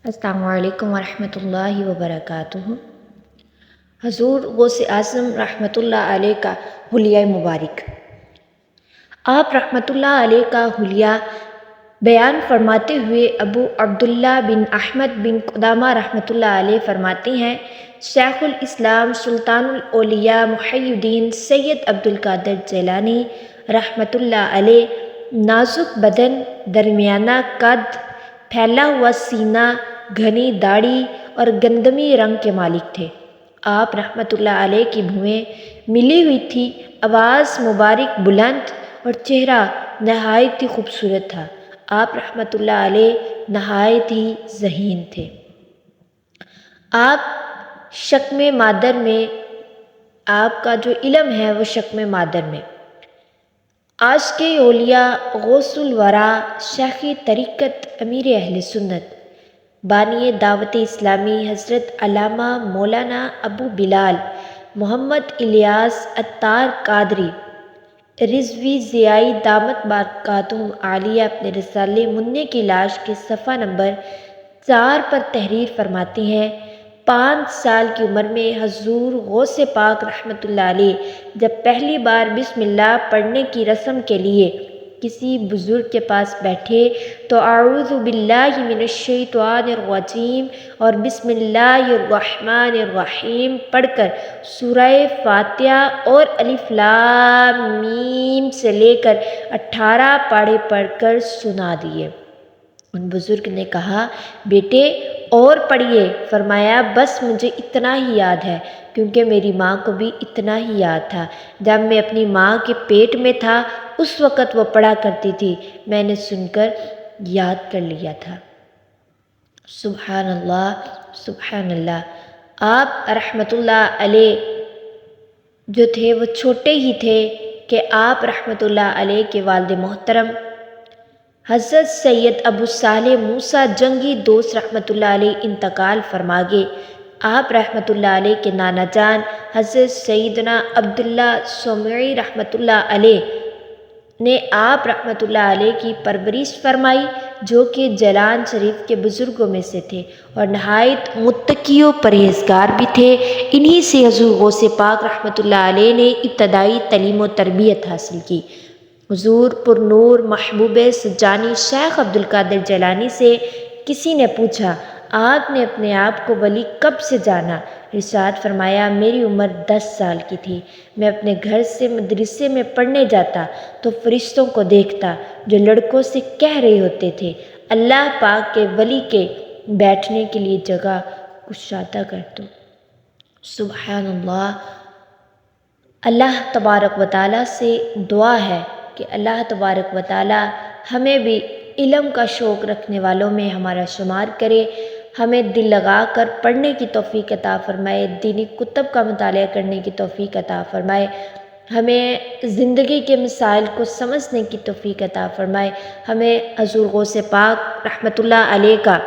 السلام علیکم ورحمۃ اللہ وبرکاتہ۔ حضور غوث اعظم رحمۃ اللہ علیہ کا حلیہ مبارک۔ آپ رحمۃ اللہ علیہ کا حلیہ بیان فرماتے ہوئے ابو عبداللہ بن احمد بن قدامہ رحمۃ اللہ علیہ فرماتے ہیں، شیخ الاسلام سلطان الاولیاء محی الدین سید عبد القادر جیلانی رحمۃ اللہ علیہ نازک بدن، درمیانہ قد، پھیلا ہوا سینہ، گھنی داڑھی اور گندمی رنگ کے مالک تھے۔ آپ رحمۃ اللہ علیہ کی بھویں ملی ہوئی تھی، آواز مبارک بلند اور چہرہ نہایت ہی خوبصورت تھا۔ آپ رحمۃ اللہ علیہ نہایت ہی ذہین تھے۔ آپ شکم مادر میں، آپ کا جو علم ہے وہ شکم مادر میں، آج کے اولیاء غوث الورا، شیخ طریقت، امیر اہل سنت، بانی دعوت اسلامی حضرت علامہ مولانا ابو بلال محمد الیاس عطار قادری رضوی ضیائی دامت برکاتہم عالیہ اپنے رسالے منع کی لاش کے صفحہ نمبر 4 پر تحریر فرماتے ہیں، 5 سال کی عمر میں حضور غوث پاک رحمۃ اللہ علیہ جب پہلی بار بسم اللہ پڑھنے کی رسم کے لیے کسی بزرگ کے پاس بیٹھے تو اعوذ باللہ من الشیطان الرجیم اور بسم اللہ الرحمن الرحیم پڑھ کر سورہ فاتحہ اور الف لام میم سے لے کر 18 پارے پڑھ کر سنا دیے۔ ان بزرگ نے کہا، بیٹے اور پڑھیے۔ فرمایا، بس مجھے اتنا ہی یاد ہے، کیونکہ میری ماں کو بھی اتنا ہی یاد تھا۔ جب میں اپنی ماں کے پیٹ میں تھا اس وقت وہ پڑھا کرتی تھی، میں نے سن کر یاد کر لیا تھا۔ سبحان اللہ، سبحان اللہ۔ آپ رحمۃ اللہ علیہ جو تھے وہ چھوٹے ہی تھے کہ آپ رحمۃ اللہ علیہ کے والد محترم حضرت سید ابو صالح موسیٰ جنگی دوست رحمۃ اللہ علیہ انتقال فرما گئے۔ آپ رحمۃ اللہ علیہ کے نانا جان حضرت سیدنا عبداللہ سومعی رحمۃ اللہ علیہ نے آپ رحمۃ اللہ علیہ کی پرورش فرمائی، جو کہ جیلان شریف کے بزرگوں میں سے تھے اور نہایت متقی و پرہیزگار بھی تھے۔ انہی سے حضور غوث پاک رحمۃ اللہ علیہ نے ابتدائی تعلیم و تربیت حاصل کی۔ حضور پر نور محبوب سجانی شیخ عبد القادر جیلانی سے کسی نے پوچھا، آپ نے اپنے آپ کو ولی کب سے جانا؟ ارشاد فرمایا، میری عمر 10 سال کی تھی۔ میں اپنے گھر سے مدرسے میں پڑھنے جاتا تو فرشتوں کو دیکھتا جو لڑکوں سے کہہ رہے ہوتے تھے، اللہ پاک کے ولی کے بیٹھنے کے لیے جگہ کشادہ کر دو۔ سبحان اللہ۔ اللہ تبارک و تعالیٰ سے دعا ہے کہ اللہ تبارک و تعالیٰ ہمیں بھی علم کا شوق رکھنے والوں میں ہمارا شمار کرے، ہمیں دل لگا کر پڑھنے کی توفیق عطا فرمائے، دینی کتب کا مطالعہ کرنے کی توفیق عطا فرمائے، ہمیں زندگی کے مسائل کو سمجھنے کی توفیق عطا فرمائے، ہمیں حضور غوث پاک رحمۃ اللہ علیہ کا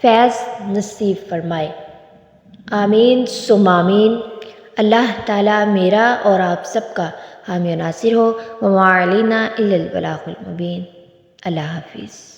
فیض نصیب فرمائے۔ آمین ثم آمین۔ اللہ تعالیٰ میرا اور آپ سب کا حامی و ناصر ہو۔ وما علینا الا البلاغ المبین۔ اللہ حافظ۔